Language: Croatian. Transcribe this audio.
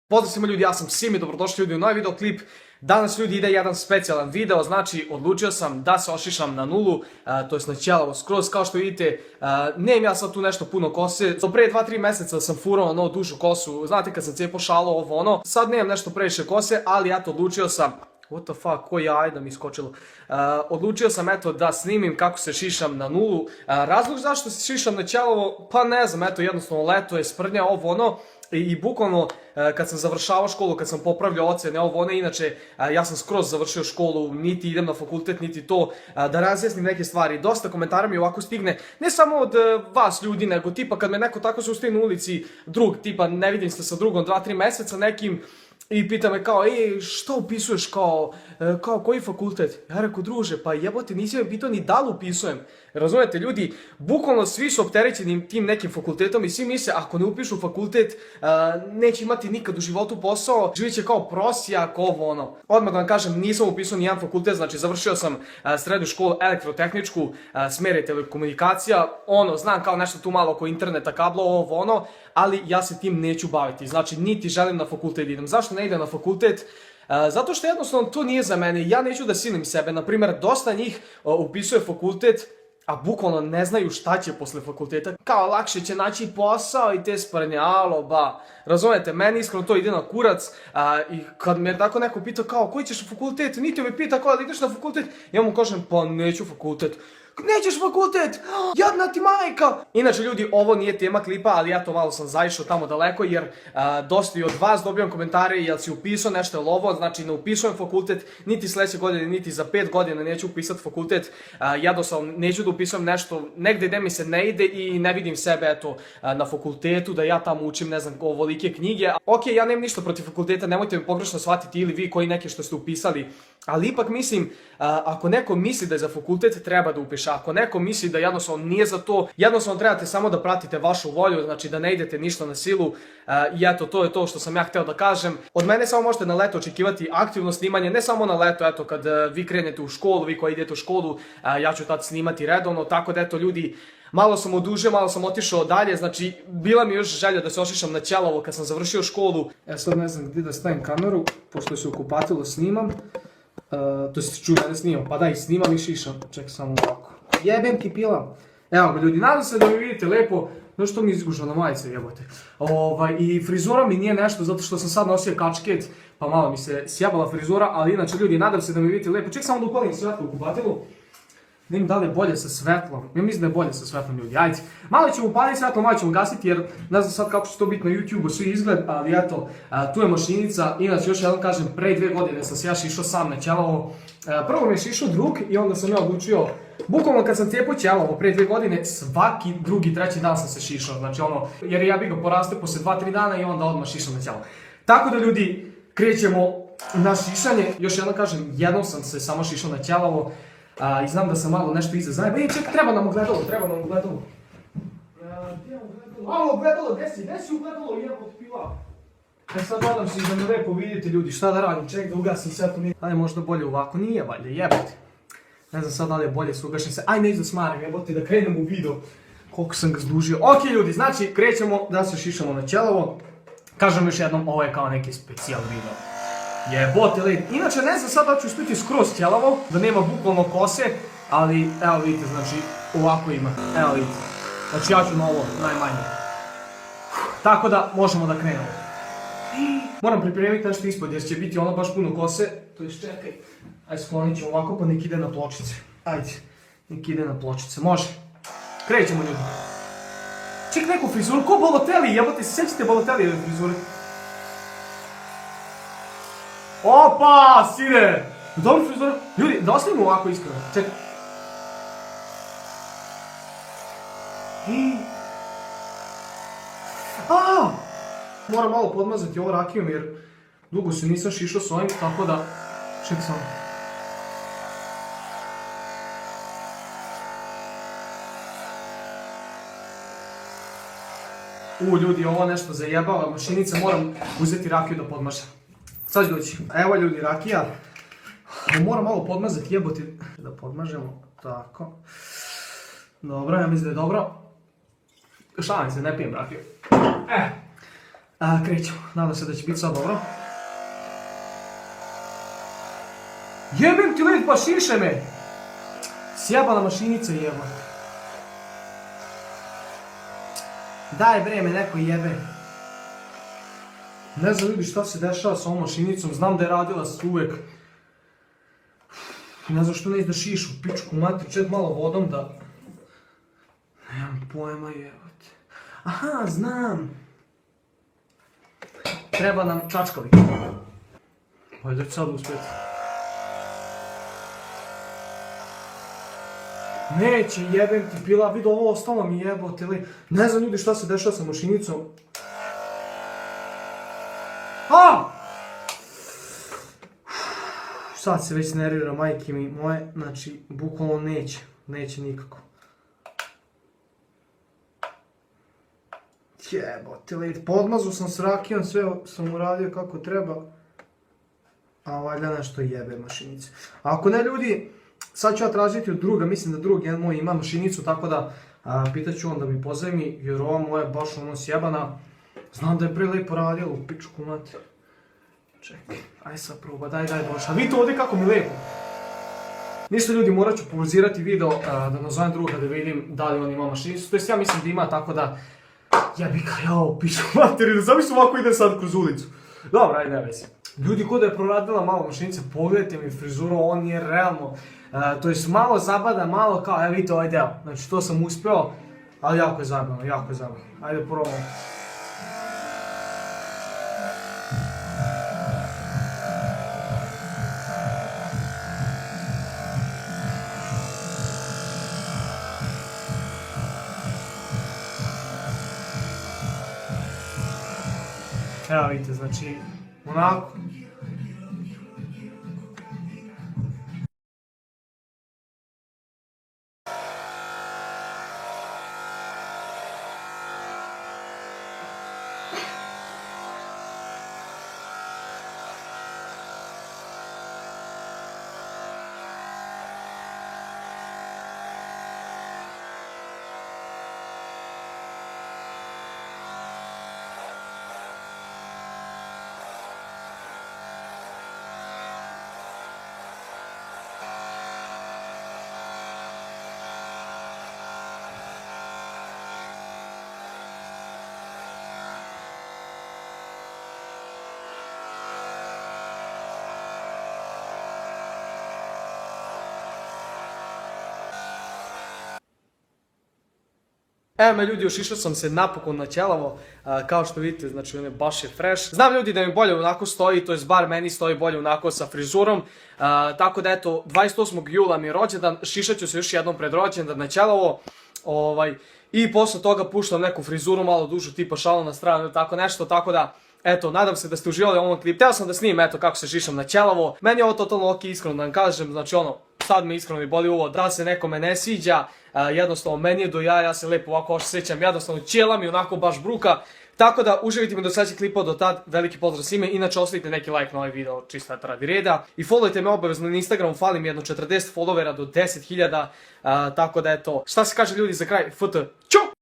Pozdrav svima ljudi, ja sam Simi, dobrodošli ljudi u novi videoklip. Danas ljudi ide jedan specijalan video, znači odlučio sam da se ošišam na nulu, to jest na ćelavo skroz, kao što vidite, nemam ja sad tu nešto puno kose. Do pre 2-3 meseca sam furao ono dužu kosu, znate kad sam cijepo šalo ovo ono, sad nemam nešto previše kose, ali eto odlučio sam, what the fuck, ko jaj da mi iskočilo. Odlučio sam eto da snimim kako se šišam na nulu. Razlog zašto se šišam na ćelavo, pa ne znam, eto jednostavno leto je, sprnja ovo ono. I bukvalno kad sam završavao školu, kad sam popravljao ocjene ovo ono, inače ja sam skroz završio školu, niti idem na fakultet, niti to, da razjasnim neke stvari. Dosta komentara mi ovako stigne, ne samo od vas ljudi, nego tipa kad me neko tako sustavi na ulici, drug, tipa ne vidim se sa drugom 2-3 meseca nekim, i pita me kao, što upisuješ kao koji fakultet? Ja rekao, druže, pa jebote, nisi me pitao ni da li upisujem. Razumete, ljudi, bukvalno svi su opterećeni tim nekim fakultetom i svi misle, ako ne upišu fakultet, neće imati nikad u životu posao, živit će kao prosjak, ovo ono. Odmah da vam kažem, nisam upisao nijedan fakultet, znači završio sam srednju školu elektrotehničku, smer je telekomunikacija, ono, znam kao nešto tu malo oko interneta, kablo, ovo ono, ali ja se tim neću baviti, znači niti želim na fakultet idem. Zašto ne idem na fakultet? Zato što jednostavno to nije za mene, ja neću da silim sebe, na primjer dosta njih upisuje fakultet, a bukvalno ne znaju šta će posle fakulteta, kao lakše će naći posao i te sprnje, alo ba, razumete, meni iskreno to ide na kurac, i kad me tako neko pita kao koji ćeš fakultet, niti me pita kao da ideš na fakultet, ja mu kažem pa neću fakultet. Nećeš fakultet, jadna ti majka! Inače ljudi, ovo nije tema klipa, ali ja to malo sam zaišao tamo daleko, jer dosta i od vas dobijam komentare, jel si upisao nešto ili ovo, znači ne upisujem fakultet, niti sledeće godine, niti za 5 godina neću upisati fakultet, jednostavno neću da upisujem nešto negde gde mi se ne ide i ne vidim sebe, eto, na fakultetu, da ja tamo učim, ne znam, ovolike knjige. Ok, ja nemam ništa protiv fakulteta, nemojte me pogrešno shvatiti ili vi koji neke što ste upisali, ali ipak mislim, ako neko misli da je za fakultet, treba da upiše. Ako neko misli da jednostavno nije za to, jednostavno trebate samo da pratite vašu volju, znači da ne idete ništa na silu. I eto, to je to što sam ja hteo da kažem. Od mene samo možete na leto očekivati aktivno snimanje, ne samo na leto, eto, kad vi krenete u školu, vi koji idete u školu, ja ću tad snimati redovno, tako da eto ljudi, malo sam odužio, malo sam otišao dalje, znači bila mi još želja da se ošišam na ćelavo kad sam završio školu. Sad ne znam gdje da stavim kameru, pošto se u kupatilu snimam. To se čuje da snimam, pa da i snimam i šišam. Čekaj samo ovako. Jebem ti pila. Evo ga ljudi, nadam se da mi vidite lepo. Znaš što mi izgužao na majice, jebote. I frizura mi nije nešto zato što sam sad nosio kačket, pa malo mi se sjebala frizura, ali inače ljudi, nadam se da mi vidite lepo. Čekaj samo da upalim svetlo u kupatilu. Ne znam da li je bolje sa svetlom, ja mislim da je bolje sa svetlom ljudi, ajde. Malo ćemo upaliti svetlo, malo ćemo gasiti jer ne znam sad kako će to biti na YouTube-u svi izgled, ali eto, tu je mašinica, inače još jednom kažem, pre 2 godine sam se ja šišao sam na ćelavo. Prvo mi je šišao drug i onda sam ja odlučio, bukvalno kad sam cijepao ćelavo pre 2 godine, svaki drugi, treći dan sam se šišao, znači ono, jer ja bih ga poraste posle 2-3 dana i onda odmah šišao na ćelavo. Tako da ljudi, krećemo na šišanje, još jednom kažem, jednom sam se samo šišao na ćelavo. I znam da sam malo nešto iza zajeba. Čekaj, treba nam ogledalo, treba nam ogledalo. Gdje je ogledalo? Alo, ogledalo, gdje si ogledalo? Jebot pila. Sad nadam se da me lepo vidite ljudi, šta da radim, ček da ugasim svetlo. Da je možda bolje ovako, nije valjda, jebote. Ne znam sad da li je bolje se ugašim se, aj neću da smarim, jebote, da krenem u video. Koliko sam ga zdužio. Ok ljudi, znači krećemo da se šišamo na ćelavo. Kažem još jednom, ovo je kao neki specijal video. Jebote led, inače ne znam sad da ću uspjeti skroz ćelavo, da nema bukvalno kose, ali evo vidite, znači ovako ima, evo vidite, znači ja ću na ovo najmanje. Tako da možemo da krenemo. Moram pripremiti nešto ispod jer će biti ono baš puno kose, to je čekaj, ajde sklonit ću ovako pa nek ide na pločice, ajde, nek ide na pločice, može, krećemo ljudi. Ček neku frizuru, ko Balotelli, jebote se sjećate Balotellijeve frizure? Opa, sine! Dobro frizura. Ljudi, da ostavimo ovako iskreno. Čekaj. Moram malo podmazati ovo rakijom jer dugo se nisam šišao s ovim, tako da... Čekaj samo. Ljudi, ovo nešto zajebava mašinica, moram uzeti rakiju da podmažem. Sad ću doći. Evo ljudi, rakija. Moram malo podmazati, jebote. Da podmažemo, tako. Dobro, ja mislim da je dobro. Šalim se, ne pijem rakiju. Krećemo, nadam se da će biti sad dobro. Jebem ti led, pa šiše me! Sjebana mašinica jeba. Daj bre me neko jebe. Ne znam ljudi šta se dešava sa ovom mašinicom, znam da je radila uvek. Ne znam što ne izda šišu, pičku matri, čet malo vodom da... Nemam pojma jebate. Aha, znam! Treba nam čačkali. Ajde ću sad uspjeti. Neće, jebem ti pila, vidio ovo ostalo mi jebote li. Ne znam ljudi šta se dešava sa mašinicom. Sad se već nervira majke mi moje, znači bukvalno neće nikako. Jebote li, podmazu sam s rakijom, sve sam uradio kako treba. A valjda nešto jebe mašinice. A ako ne ljudi, sad ću ja tražiti od druga, mislim da drug jedan moj ima mašinicu, tako da pitat ću on da mi pozajmi, jer ova moja je baš ono sjebana. Znam da je pre lepo radila u pičku mate. Čekaj, aj sad proba, daj došla. Vidite ovdje kako mi lepo. Ništa ljudi, morat ću pauzirati video da nazovem druga da vidim da li on ima mašinicu. To jest ja mislim da ima, tako da... Jebika, jao, pičku materinu, zamislim ovako idem sad kroz ulicu. Dobro, ajde, ne vezi. Ljudi, ko da je proradila malo mašinica, pogledajte mi frizuru, on je realno... To jest malo zabada, malo kao, evo vidite ovaj deo. Znači to sam uspeo, ali jako je zabavno, jako je zabavno. Ajde probamo. Evo vidite, znači, onako. Evo me ljudi, ošišao sam se napokon na ćelavo, kao što vidite, znači on je baš je fresh. Znam ljudi da mi bolje onako stoji, to je bar meni stoji bolje onako sa frizurom. Tako da eto, 28. jula mi je rođendan, šišat ću se još jednom pred rođendan na ćelavo. I posle toga puštam neku frizuru malo dužu, tipa šalu na stranu ili tako nešto, tako da... Eto, nadam se da ste uživali u ovom klipu. Teo sam da snimim, eto, kako se šišam na ćelavo. Meni je ovo totalno ok, iskreno da vam kažem, znači ono, sad me iskreno mi boli uvo, da se nekome ne sviđa, jednostavno meni je do jaja, ja se lepo ovako osjećam, jednostavno ćela mi onako baš bruka. Tako da uživajte mi do sljedećeg klipa, do tad veliki pozdrav svime, inače ostavite neki like na ovaj video, čisto radi reda. I followajte me obavezno na Instagramu, falim jedno 40 followera do 10.000, tako da eto, šta se kaže ljudi za kraj, FT, ćao!